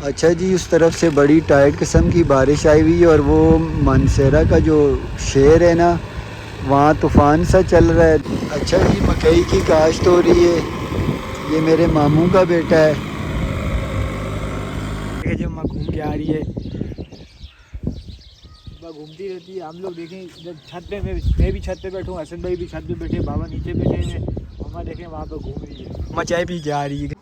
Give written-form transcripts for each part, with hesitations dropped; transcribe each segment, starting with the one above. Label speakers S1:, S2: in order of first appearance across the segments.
S1: अच्छा जी, उस तरफ से बड़ी टाइट किस्म की बारिश आई हुई है और वो मानसेरा का जो शहर है ना, वहाँ तूफ़ान सा चल रहा है। अच्छा जी, मकई की काश्त हो रही है। ये मेरे मामू का बेटा है।
S2: जब माँ घूम के आ रही है, माँ घूमती रहती है। हम लोग देखें जब छत पे, मैं भी छत पे बैठूँ, हसन भाई भी छत पे बैठे, बाबा नीचे बैठे हैं, मम्मा देखें वहाँ पे घूम रही है, माँ चाय पी के आ रही है।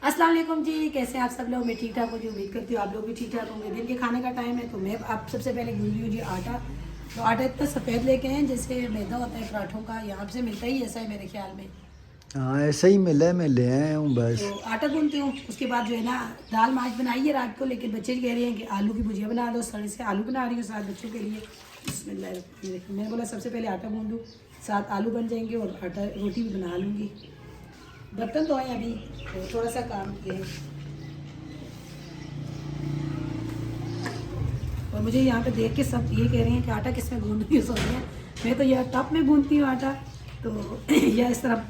S3: अस्सलाम वालेकुम जी, कैसे हैं आप सब लोग। मैं ठीक ठाक हूँ जी, उम्मीद करती हूँ आप लोग भी ठीक ठाक होंगे। दिन के खाने का टाइम है तो मैं आप सबसे पहले गूंद रही हूँ जी आटा। तो आटा इतना सफ़ेद लेके हैं जैसे मैदा होता है पराठों का, यहाँ से मिलता ही ऐसा है मेरे ख्याल में।
S1: हाँ, ऐसा ही मिला है, मैं ले आया हूँ बस।
S3: तो आटा गूंदती हूँ, उसके बाद जो है ना दाल माज बनाई है रात को, लेकिन बच्चे कह रहे हैं कि आलू की भुजिया बना दो। सड़े से आलू बना रही हूँ साथ बच्चों के लिए। बिस्मिल्लाह, मैंने बोला सबसे पहले आटा गूंदूँ, साथ आलू बन जाएंगे और आटा रोटी भी बना लूँगी। बर्तन धोए अभी तो थोड़ा सा काम किए। और मुझे यहाँ पे देख के सब ये कह रहे हैं कि आटा किस में गूंद रही हो, सोच रहे हैं। मैं तो यह टप में गूंदती हूँ आटा, तो या इस तरह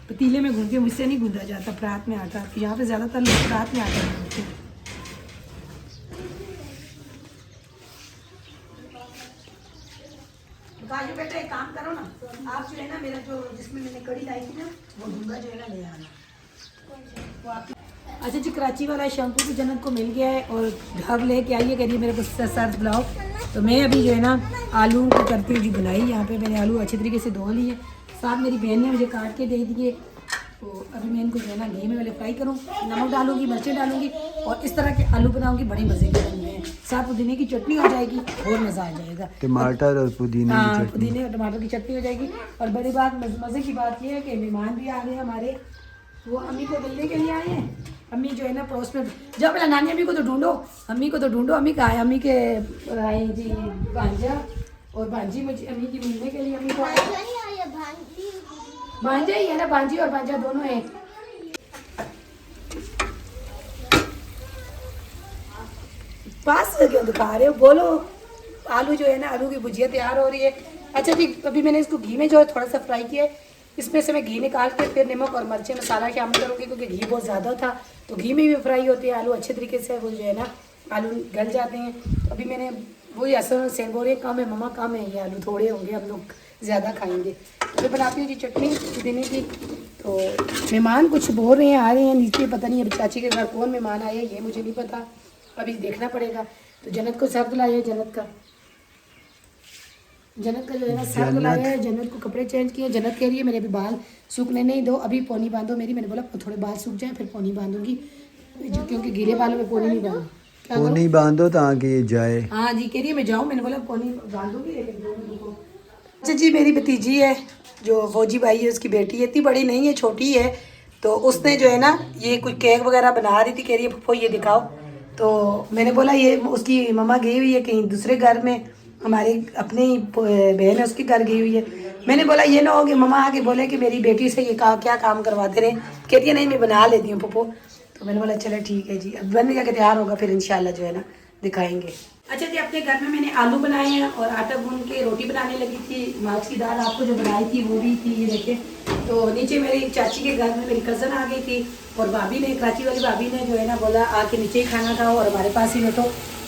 S3: पतीले में गूंदती हूँ। मुझसे नहीं गूंदा जाता परात में आटा। यहाँ पे ज़्यादातर लोग परात में आटा गूंदते हैं। भाइयों बेटा एक काम करो ना, आप जो है ना मेरा जो जिसमें मैंने कड़ी लाई थी ना, वो डूंगा जो है ना ले आना वो आपकी। अच्छा जी, कराची वाला शैम्पू भी जन्नत को मिल गया है और ढब लेके आइए, करिए मेरे को सर्द बुलाओ। तो मैं अभी जो है ना आलू को करती हूँ जी बुनाई। यहाँ पे मैंने आलू अच्छे तरीके से धो लिए, साथ मेरी बहन ने मुझे काट के दे दिए। तो अभी मैं इनको जो है ना घी में पहले फ्राई करूँ, नमक डालूंगी, मिर्चें डालूंगी और इस तरह के आलू बनाऊंगी, बड़े मज़े के बनने हैं। साथ पुदीने की चटनी हो जाएगी और मज़ा आ जाएगा।
S1: टमाटर और पुदीने की चटनी।
S3: पुदीने और टमाटर की चटनी हो जाएगी। और बड़ी बात मज़े की बात यह है कि मेहमान भी आ गए हमारे, वो अम्मी को मिलने के लिए आए हैं। अम्मी जो है ना पड़ोस में, जब पहले नानी अम्मी को तो ढूंढो, अम्मी को तो ढूंढो। अम्मी कहा है, अम्मी के आए जी भांजा और भांजी मुझे अम्मी की मिलने के लिए। अम्मी को भांजा ही है ना, भांजी और भांजा दोनों है। पास से क्यों दिखा रहे हो, बोलो। आलू जो है ना, आलू की भुजिया तैयार हो रही है। अच्छा जी, अभी मैंने इसको घी में जो है थोड़ा सा फ्राई किया है। इसमें से मैं घी निकाल के फिर नमक और मिर्ची मसाला शामिल करूँगी, क्योंकि घी बहुत ज़्यादा था तो घी में भी फ्राई होती है आलू अच्छे तरीके से, वो जो है ना आलू गल जाते हैं। तो अभी मैंने वही असर सेंध बोल रहे कम है मम्मा, कम है ये आलू, थोड़े होंगे, हम लोग ज़्यादा खाएंगे। तो मैं बनाती हूँ जी चटनी पुदीने की। तो मेहमान कुछ बोल रहे हैं, आ रहे हैं नीचे, पता नहीं अभी चाची के घर कौन मेहमान आए ये मुझे नहीं पता, अभी देखना पड़ेगा। तो जन्नत को सर्द लाया है, जन्नत का जो है ना सर्द लाया है। जन्नत को कपड़े चेंज किए। जन्नत कह रही है मेरे अभी बाल सूखने नहीं दो, अभी पोनी बांधो मेरी। मैंने बोला थोड़े बाल सूख जाए फिर पोनी बांधूंगी, क्योंकि गीले बालों में पोनी नहीं बांधो। क्या करो?
S1: पोनी बांधो ताकि ये जाए।
S3: हाँ जी, कह रही है मैं जाऊँ, मैंने बोला पोनी बांधूंगी लेकिन रुको। अच्छा जी, मेरी भतीजी है जो फौजी भाई है, उसकी बेटी है, इतनी बड़ी नहीं है, छोटी है। तो उसने जो है ना ये कुछ केक वगैरह बना रही थी, कह रही है फूफो ये दिखाओ। तो मैंने बोला ये उसकी मम्मा गई हुई है कहीं दूसरे घर में, हमारे अपने ही बहन है उसके घर गई हुई है। मैंने बोला ये ना हो कि मम्मा आके बोले कि मेरी बेटी से ये क्या काम करवाते रहे। कहती है नहीं मैं बना लेती हूँ पप्पो। तो मैंने बोला चलो ठीक है जी, अब बन गया कि तैयार होगा फिर इंशाल्लाह जो है ना दिखाएंगे। अच्छा जी, अपने घर में मैंने आलू बनाए हैं और आटा गूंद के रोटी बनाने लगी थी। मार्च की दाल आपको जो बनाई थी वो भी थी, ये देखे। तो नीचे मेरी चाची के घर में मेरी कज़न आ गई थी और भाभी ने, कराची वाली भाभी ने जो है ना बोला आके नीचे ही खाना खाओ और हमारे पास ही बैठो।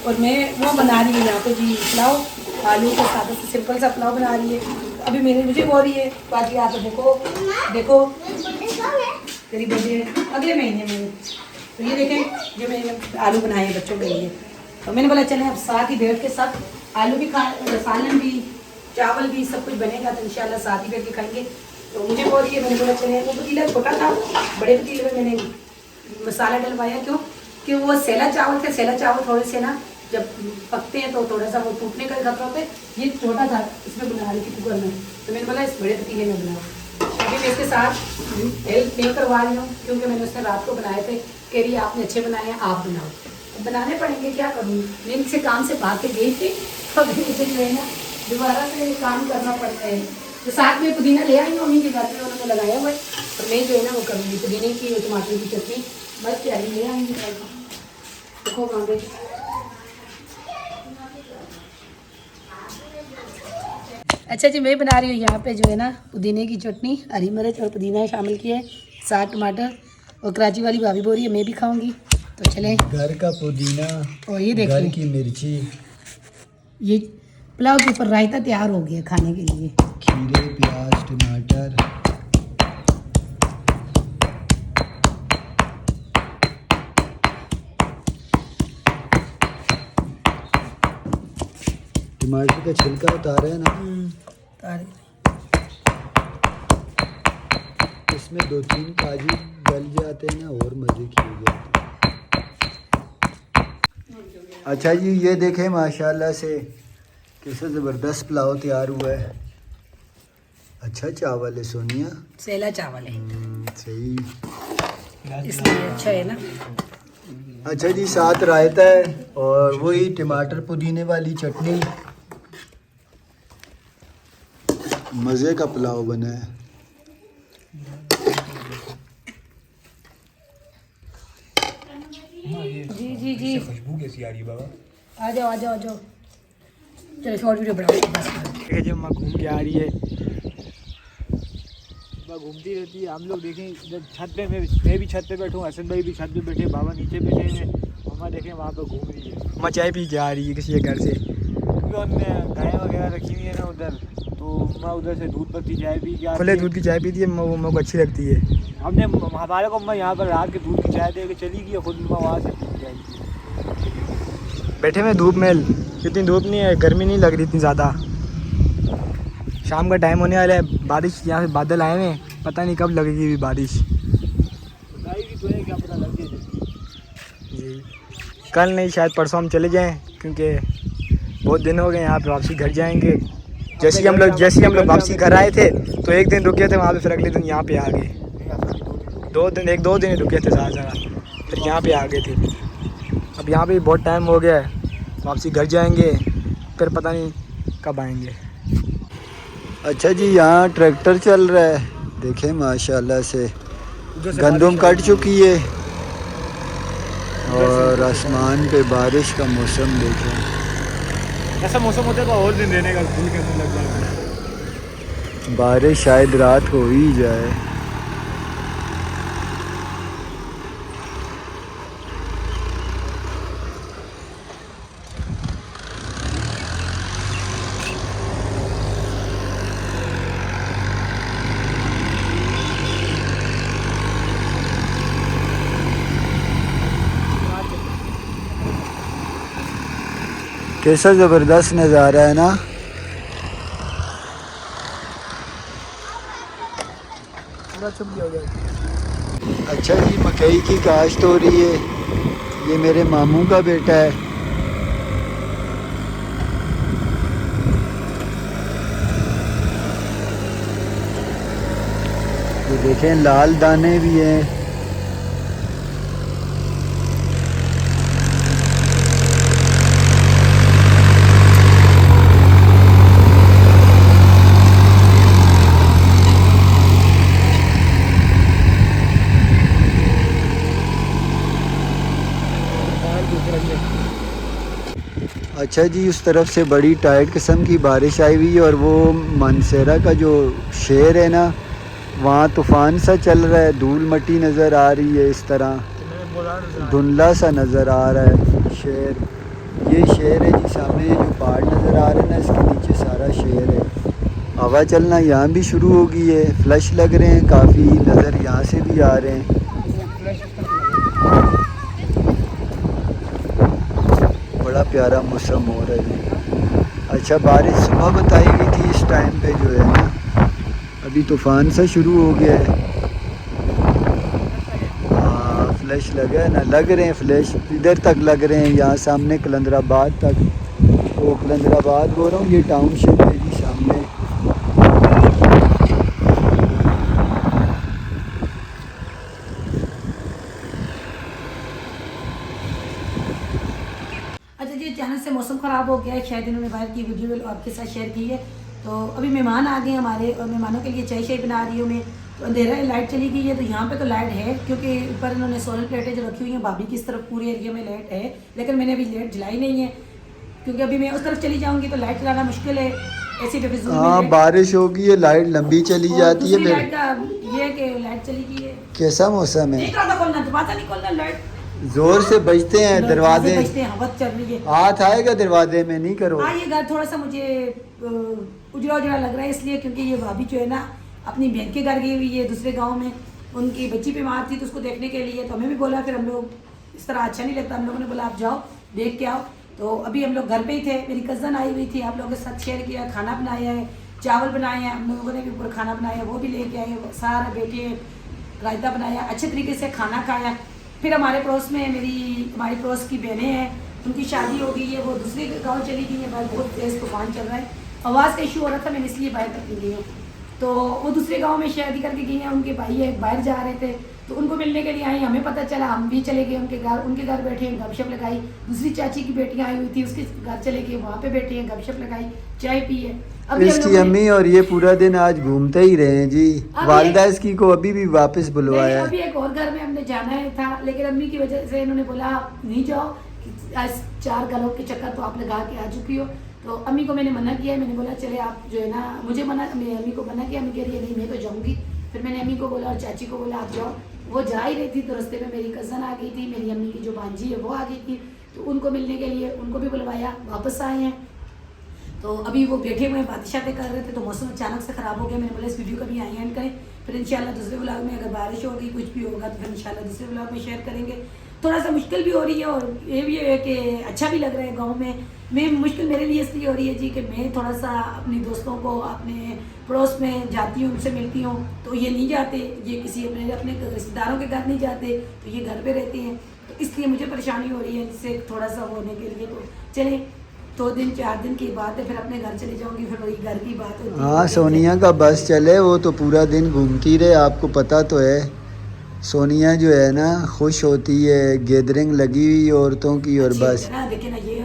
S3: और मैं वो बना रही हूँ यहाँ पे जी पुलाव, आलू का सादा सा सिंपल सा पुलाव बना रही है। अभी मुझे बोल रही है बाकी आप देखो तेरी बर्थडे अगले महीने में। तो ये देखें जो मैंने आलू बनाए हैं बच्चों के लिए। तो मैंने बोला चले अब साथ ही बैठ के सब आलू भी खा, सालन भी, चावल भी, सब कुछ बनेगा तो इंशाल्लाह साथ ही बैठ के खाएंगे। तो मुझे बोल रही है, मैंने बोला चले, वो पतीला छोटा था, बड़े पतीले में मैंने मसाला डलवाया। क्यों कि वो सेला चावल थे, सेला चावल थोड़े से ना जब पकते हैं तो थोड़ा सा वो टूटने का खतरा होता है। ये छोटा था, इसमें बना रही थी कुकर में, तो मैंने बोला इस बड़े पतीले में बनाओ। अभी मैं इसके साथ हेल्प नहीं करवा रही हूँ क्योंकि मैंने उसने रात को बनाए थे। कह रही है आपने अच्छे बनाए हैं, आप बनाओ। अब बनाने पड़ेंगे, क्या करूँ, मैं इनसे काम से भाग के गई थी, अब मुझे जो है ना दोबारा से काम करना पड़ता है। तो साथ में पुदीना ले आई मम्मी के घर में, उन्होंने लगाया हुआ है, और मैं जो है ना वो करूँगी पुदीने की और टमाटर की चटनी, बस प्यारी ले आएंगे। देखो वहाँ पे अच्छा जी, मैं बना रही हूँ यहाँ पे जो है ना पुदीने की चटनी, हरी मिर्च और पुदीना शामिल किया है, साथ टमाटर। और कराची वाली भाभी बोल रही है मैं भी खाऊंगी, तो चले।
S1: घर का पुदीना
S3: और ये
S1: घर
S3: देखिए
S1: की मिर्ची,
S3: ये पुलाव के ऊपर रायता तैयार हो गया खाने के लिए।
S1: खीरे, प्याज, टमाटर। टमाटर का छिलका उतारा है ना,
S3: तारी।
S1: इसमें 2-3 काजू गल जाते हैं ना, और मज़े की हो जाते हैं। अच्छा जी, ये देखें माशाल्लाह से कैसे ज़बरदस्त पुलाव तैयार हुआ है। अच्छा चावल है सोनिया,
S3: सेला चावल है
S1: सही।
S3: इसलिए अच्छा है ना।
S1: अच्छा जी, साथ रायता है और वही टमाटर पुदीने वाली चटनी। मज़े का पुलाव बना है।
S3: जी जी जी,
S2: खुशबू कैसी आ रही है बाबा?
S3: आ जाओ आ जाओ आ जाओ। चलो शॉर्ट वीडियो बनाओ बस।
S2: देखिए जब माँ घूम के आ रही है, माँ घूमती रहती है। हम लोग देखें जब छत पे, मैं भी छत पे बैठूँ, हसन भाई भी छत पे बैठे, बाबा नीचे बैठे हैं, मम्मा देखें वहाँ पे घूम रही है। माँ चाय पी के आ रही है किसी के घर से, क्योंकि हमने गायें वगैरह रखी हुई है ना उधर, तो माँ उधर से दूध पत्ती चाय पी के, खुले दूध की चाय पीती है, वो मेरे को अच्छी लगती है। हमने हमारे को मैं यहाँ पर रात के दूध की चाय दे के चली गई, खुद माँ वहाँ से पी के आई। बैठे में धूप में, इतनी धूप नहीं है, गर्मी नहीं लग रही इतनी ज़्यादा। शाम का टाइम होने वाला है, बारिश यहाँ से बादल आए हैं, पता नहीं कब लगेगी भी बारिश। तो है, क्या पता लग जाए जी। कल नहीं, शायद परसों हम चले जाएं, क्योंकि बहुत दिन हो गए यहाँ पे। वापसी घर जाएंगे। जैसे ही हम लोग वापसी घर आए थे तो एक दिन रुके थे वहाँ पे, फिर अगले दिन यहाँ पे आ गए। 2 दिन ही रुके थे ज़्यादा, फिर यहाँ पे आ गए थे। अब यहाँ पे बहुत टाइम हो गया है, वापसी घर जाएंगे, फिर पता नहीं कब आएंगे।
S1: अच्छा जी, यहाँ ट्रैक्टर चल रहा है, देखें माशाल्लाह से गंदम कट चुकी है और आसमान पे बारिश का मौसम देखें।
S2: ऐसा मौसम होता है तो और दिन रहने का दिल करने लग जाता है।
S1: बारिश शायद रात हो ही जाए। कैसा ज़बरदस्त नज़ारा है ना। अच्छा जी, मकई की काश्त हो रही है। ये मेरे मामू का बेटा है। ये देखें लाल दाने भी हैं। अच्छा जी, उस तरफ से बड़ी टाइट किस्म की बारिश आई हुई है और वो मानसेरा का जो शहर है ना, वहाँ तूफ़ान सा चल रहा है। धूल मट्टी नज़र आ रही है, इस तरह धुंधला सा नज़र आ रहा है शहर। ये शहर है जी, सामने ये जो पहाड़ नज़र आ रहे हैं ना, इसके नीचे सारा शहर है। हवा चलना यहाँ भी शुरू हो गई है, फ्लश लग रहे हैं काफ़ी, नज़र यहाँ से भी आ रहे हैं। बड़ा प्यारा मौसम हो रहा है। अच्छा, बारिश सुबह बताई गई थी इस टाइम पे जो है ना, अभी तूफ़ान सा शुरू हो गया है। हाँ, फ्लैश लगा है ना, लग रहे हैं फ्लैश, इधर तक लग रहे हैं, यहाँ सामने कलंदराबाद तक। वो कलंदराबाद बोल रहा हूँ, ये टाउनशिप है जी सामने।
S3: अच्छा जी, अचानक से मौसम ख़राब हो गया है, शायद इन्होंने बाहर की वीडियो आपके साथ शेयर की है। तो अभी मेहमान आ गए हमारे, और मेहमानों के लिए चाय बना रही हूँ मैं। तो अंधेरा है, लाइट चली गई है। तो यहाँ पे तो लाइट है, क्योंकि ऊपर इन्होंने सोलर प्लेटें जो रखी हुई हैं, भाभी की इस तरफ पूरे एरिया में लाइट है, लेकिन मैंने अभी लाइट जलाई नहीं है, क्योंकि अभी मैं उस तरफ चली जाऊँगी तो लाइट चलाना मुश्किल है। ऐसी
S1: हाँ, बारिश होगी है, लाइट लंबी चली जाती है।
S3: लाइट का ये है कि लाइट चली गई है।
S1: कैसा मौसम है?
S3: नहीं खोलना, दरवाजा नहीं खोलना, लाइट
S1: जोर से बजते हैं दरवाजे,
S3: बजते हैं, हवा चल रही है।
S1: हाथ आएगा दरवाजे में, नहीं करो।
S3: हाँ ये घर थोड़ा सा मुझे उजड़ा उजड़ा लग रहा है, इसलिए क्योंकि ये भाभी जो है ना अपनी बहन के घर गई हुई है दूसरे गांव में, उनकी बच्ची बीमार थी तो उसको देखने के लिए, तो हमें भी बोला, फिर हम लोग इस तरह अच्छा नहीं लगता, हम लोगों ने बोला आप जाओ देख के आओ। तो अभी हम लोग घर पे ही थे, मेरी कज़न आई हुई थी, आप लोगों के साथ शेयर किया, खाना बनाया है, चावल बनाए हैं, हम लोगों ने भी ऊपर खाना बनाया है, वो भी लेके आए, सारा बेटे रायता बनाया, अच्छे तरीके से खाना खाया। फिर हमारे पड़ोस में हमारी पड़ोस की बहनें हैं, उनकी शादी हो गई है, वो दूसरे गांव चली गई है, बाहर बहुत तेज़ तूफान चल रहा है, आवाज़ का इशू हो रहा था, मैंने इसलिए बाहर तक गई हूँ। तो वो दूसरे गांव में शादी करके गई हैं, उनके भाई है बाहर जा रहे थे, तो उनको मिलने के लिए आई, हमें पता चला, हम भी चले गए उनके घर बैठे हैं, गपशप लगाई। दूसरी चाची की बेटियाँ आई हुई थी, उसके घर चले गए, वहाँ पे बैठे हैं, गपशप लगाई, चाय पी है। अभी हम
S1: इसकी
S3: लोगों ने-
S1: अम्मी और ये पूरा दिन आज घूमते ही रहे हैं जी। वालिदा इसकी को अभी भी वापस बुलवाया
S3: अभी
S1: है।
S3: एक और घर में हमने जाना है था, लेकिन अम्मी की वजह से इन्होंने बोला आप नहीं जाओ, आज 4 घरों के चक्कर तो आप लगा के आ चुकी हो। तो अम्मी को मैंने मना किया, मैंने बोला चले आप जो है ना, मुझे मना, मैं अम्मी को मना किया, अम्मी कह रही है नहीं मैं तो जाऊँगी। फिर मैंने अम्मी को बोला और चाची को बोला आप जाओ। वो जा ही रही थी तो रास्ते में मेरी कज़न आ गई थी, मेरी अम्मी की जो भांजी है वो आ गई थी, तो उनको मिलने के लिए उनको भी बुलवाया, वापस आए हैं। तो अभी वो बैठे हुए हैं, बातें शातें कर रहे थे, तो मौसम अचानक से ख़राब हो गया, मैंने बोला इस वीडियो का भी यहाँ एंड करें, फिर इंशाल्लाह दूसरे व्लॉग में अगर बारिश होगी कुछ भी होगा तो फिर इंशाल्लाह दूसरे व्लॉग में शेयर करेंगे। थोड़ा सा मुश्किल भी हो रही है और ये भी है कि अच्छा भी लग रहा है गांव में। मैं मुश्किल मेरे लिए इसलिए हो रही है जी कि मैं थोड़ा सा अपने दोस्तों को अपने पड़ोस में जाती हूँ, उनसे मिलती हूँ, तो ये नहीं जाते, ये किसी अपने रिश्तेदारों के घर नहीं जाते, तो ये घर पे रहते हैं, तो इसलिए मुझे परेशानी हो रही है इससे थोड़ा सा होने के लिए। तो चले 2 दिन 4 दिन की बात है, फिर अपने घर चले जाऊँगी, फिर वही घर की बात होती है।
S1: हाँ सोनिया का बस चले, वो तो पूरा दिन घूमती रहे, आपको पता तो है। सोनिया जो है ना खुश होती है, गैदरिंग लगी हुई औरतों की, और
S3: अच्छी
S1: बस
S3: है ना, देखे ना ये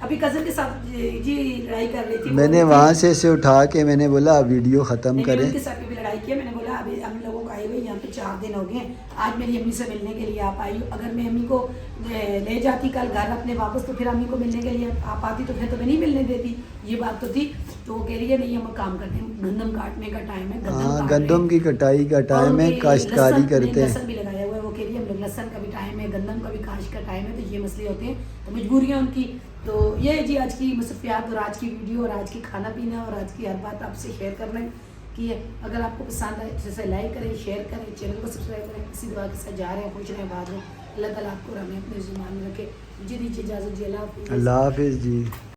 S3: अभी कज़न के साथ जी लड़ाई कर रही थी,
S1: मैंने वहाँ से इसे उठा के मैंने बोला अब वीडियो ख़त्म
S3: मैंने
S1: करें।
S3: उनके साथ भी लड़ाई किया, मैंने बोला अभी हम लोगों को आए हुए यहाँ पे 4 दिन हो गए, आज मेरी अम्मी से मिलने के लिए आप आई हो, अगर मैं अम्मी को ले जाती कल घर अपने वापस, तो फिर अम्मी को मिलने के लिए आप आती, तो फिर तो मैं नहीं मिलने देती, ये बात तो थी। तो वो कह रही है नहीं हम काम करते हैं, गंदम काटने का टाइम है,
S1: हाँ गंदम की कटाई का टाइम है, काश्तकारी करते हैं।
S3: लहसुन भी लगाया हुआ है, वो कह रही है हम लोग लहसुन का भी टाइम है, गंदम का भी काश का टाइम है, तो ये मसले होते हैं, तो मजबूरियाँ उनकी। तो ये है जी आज की मसरूफियात और आज की वीडियो और आज की खाना पीना और आज की हर बात आपसे शेयर करने की है। अगर आपको पसंद आए तो इसे लाइक करें, शेयर करें, चैनल को सब्सक्राइब करें। इसी दुआ के साथ जा रहे हैं, पूछ रहे हैं बाद में। अल्लाह ताला आपको हमें अपने ज़ुबान में रखे। मुझे दीजिए इजाज़त जी, अल्लाह हाफ़िज़।
S1: अल्लाह हाफिज़ जी।